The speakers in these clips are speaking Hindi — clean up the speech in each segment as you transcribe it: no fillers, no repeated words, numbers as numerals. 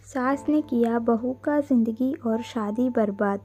सास ने किया बहू का ज़िंदगी और शादी बर्बाद।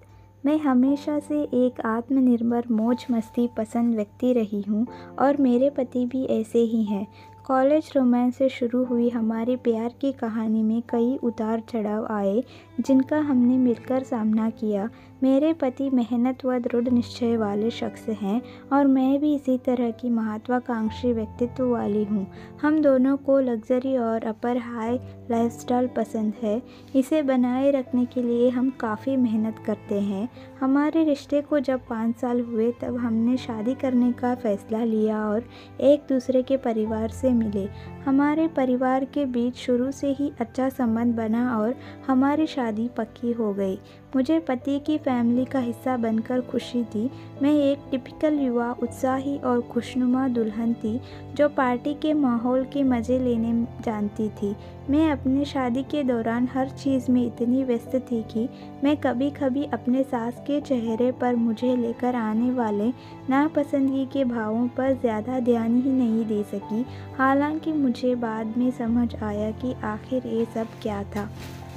मैं हमेशा से एक आत्मनिर्भर मौज मस्ती पसंद व्यक्ति रही हूँ और मेरे पति भी ऐसे ही हैं। कॉलेज रोमांस से शुरू हुई हमारी प्यार की कहानी में कई उतार चढ़ाव आए जिनका हमने मिलकर सामना किया। मेरे पति मेहनत व दृढ़ निश्चय वाले शख्स हैं और मैं भी इसी तरह की महत्वाकांक्षी व्यक्तित्व वाली हूँ। हम दोनों को लग्जरी और अपर हाई लाइफस्टाइल पसंद है। इसे बनाए रखने के लिए हम काफ़ी मेहनत करते हैं। हमारे रिश्ते को जब 5 साल हुए तब हमने शादी करने का फ़ैसला लिया और एक दूसरे के परिवार से मिले। हमारे परिवार के बीच शुरू से ही अच्छा संबंध बना और हमारी शादी पक्की हो गई। मुझे पति की फैमिली का हिस्सा बनकर खुशी थी। मैं एक टिपिकल युवा, उत्साही और खुशनुमा दुल्हन थी जो पार्टी के माहौल के मज़े लेने जानती थी। मैं अपनी शादी के दौरान हर चीज़ में इतनी व्यस्त थी कि मैं कभी कभी अपने सास के चेहरे पर मुझे लेकर आने वाले नापसंदगी के भावों पर ज़्यादा ध्यान ही नहीं दे सकी। हालांकि मुझे बाद में समझ आया कि आखिर ये सब क्या था।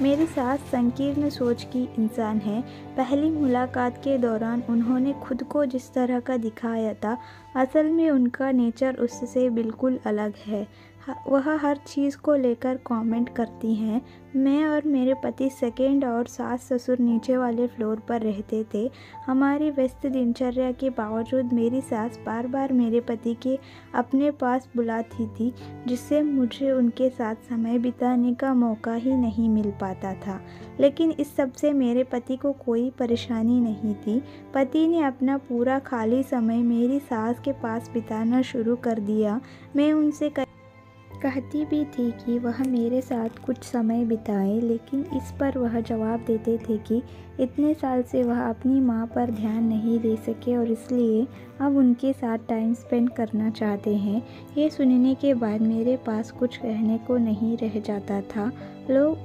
मेरी सास संकीर्ण सोच की इंसान है। पहली मुलाकात के दौरान उन्होंने खुद को जिस तरह का दिखाया था, असल में उनका नेचर उससे बिल्कुल अलग है। वह हर चीज़ को लेकर कमेंट करती हैं। मैं और मेरे पति सेकंड और सास ससुर नीचे वाले फ्लोर पर रहते थे। हमारी व्यस्त दिनचर्या के बावजूद मेरी सास बार बार मेरे पति के अपने पास बुलाती थी, जिससे मुझे उनके साथ समय बिताने का मौका ही नहीं मिल पाता था। लेकिन इस सब से मेरे पति को कोई परेशानी नहीं थी। पति ने अपना पूरा खाली समय मेरी सास के पास बिताना शुरू कर दिया। मैं उनसे कहती भी थी कि वह मेरे साथ कुछ समय बिताए, लेकिन इस पर वह जवाब देते थे कि इतने साल से वह अपनी माँ पर ध्यान नहीं दे सके और इसलिए अब उनके साथ टाइम स्पेंड करना चाहते हैं। ये सुनने के बाद मेरे पास कुछ कहने को नहीं रह जाता था।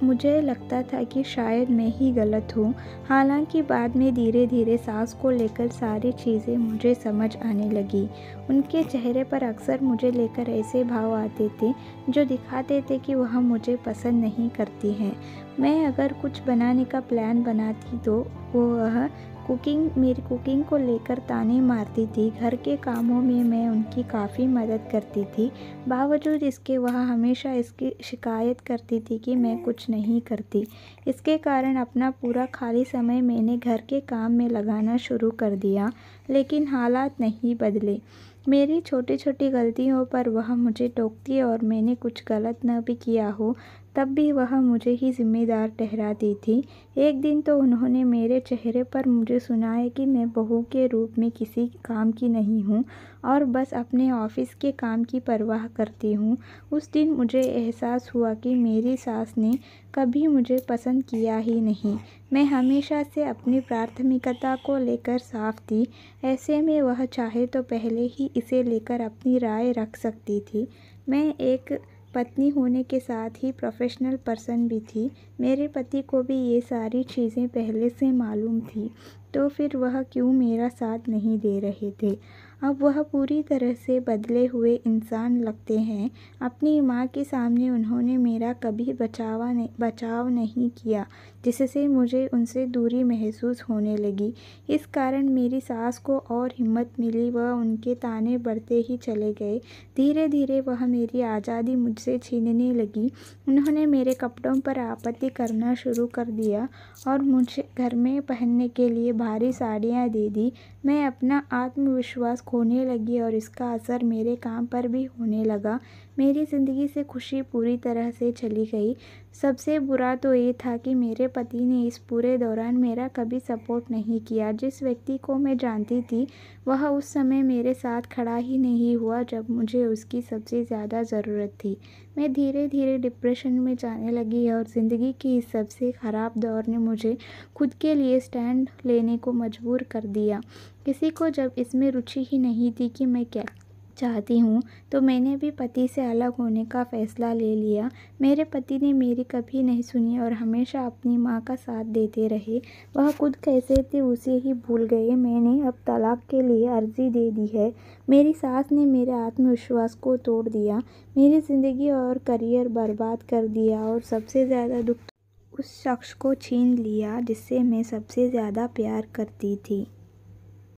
मुझे लगता था कि शायद मैं ही गलत हूँ। हालांकि बाद में धीरे धीरे सास को लेकर सारी चीज़ें मुझे समझ आने लगी। उनके चेहरे पर अक्सर मुझे लेकर ऐसे भाव आते थे जो दिखाते थे कि वह मुझे पसंद नहीं करती हैं। मैं अगर कुछ बनाने का प्लान बनाती तो वह मेरी कुकिंग को लेकर ताने मारती थी। घर के कामों में मैं उनकी काफ़ी मदद करती थी। बावजूद इसके वह हमेशा इसकी शिकायत करती थी कि मैं कुछ नहीं करती। इसके कारण अपना पूरा खाली समय मैंने घर के काम में लगाना शुरू कर दिया, लेकिन हालात नहीं बदले। मेरी छोटी छोटी गलतियों पर वह मुझे टोकती और मैंने कुछ गलत न भी किया हो तब भी वह मुझे ही जिम्मेदार ठहराती थी। एक दिन तो उन्होंने मेरे चेहरे पर मुझे सुनाया कि मैं बहू के रूप में किसी काम की नहीं हूँ और बस अपने ऑफिस के काम की परवाह करती हूँ। उस दिन मुझे एहसास हुआ कि मेरी सास ने कभी मुझे पसंद किया ही नहीं। मैं हमेशा से अपनी प्राथमिकता को लेकर साफ थी। ऐसे में वह चाहे तो पहले ही इसे लेकर अपनी राय रख सकती थी। मैं एक पत्नी होने के साथ ही प्रोफेशनल पर्सन भी थी। मेरे पति को भी ये सारी चीज़ें पहले से मालूम थी, तो फिर वह क्यों मेरा साथ नहीं दे रहे थे। अब वह पूरी तरह से बदले हुए इंसान लगते हैं। अपनी माँ के सामने उन्होंने मेरा कभी बचाव नहीं किया, जिससे मुझे उनसे दूरी महसूस होने लगी। इस कारण मेरी सास को और हिम्मत मिली, वह उनके ताने बढ़ते ही चले गए। धीरे धीरे वह मेरी आज़ादी मुझसे छीनने लगी। उन्होंने मेरे कपड़ों पर आपत्ति करना शुरू कर दिया और मुझे घर में पहनने के लिए भारी साड़ियाँ दे दी। मैं अपना आत्मविश्वास खोने लगी और इसका असर मेरे काम पर भी होने लगा। मेरी ज़िंदगी से खुशी पूरी तरह से चली गई। सबसे बुरा तो ये था कि मेरे पति ने इस पूरे दौरान मेरा कभी सपोर्ट नहीं किया। जिस व्यक्ति को मैं जानती थी वह उस समय मेरे साथ खड़ा ही नहीं हुआ जब मुझे उसकी सबसे ज़्यादा ज़रूरत थी। मैं धीरे धीरे डिप्रेशन में जाने लगी और ज़िंदगी की इस सबसे ख़राब दौर ने मुझे खुद के लिए स्टैंड लेने को मजबूर कर दिया। किसी को जब इसमें रुचि ही नहीं थी कि मैं क्या चाहती हूँ, तो मैंने भी पति से अलग होने का फ़ैसला ले लिया। मेरे पति ने मेरी कभी नहीं सुनी और हमेशा अपनी माँ का साथ देते रहे। वह खुद कैसे थे उसे ही भूल गए। मैंने अब तलाक के लिए अर्जी दे दी है। मेरी सास ने मेरे आत्मविश्वास को तोड़ दिया, मेरी ज़िंदगी और करियर बर्बाद कर दिया और सबसे ज़्यादा दुख उस शख्स को छीन लिया जिससे मैं सबसे ज़्यादा प्यार करती थी।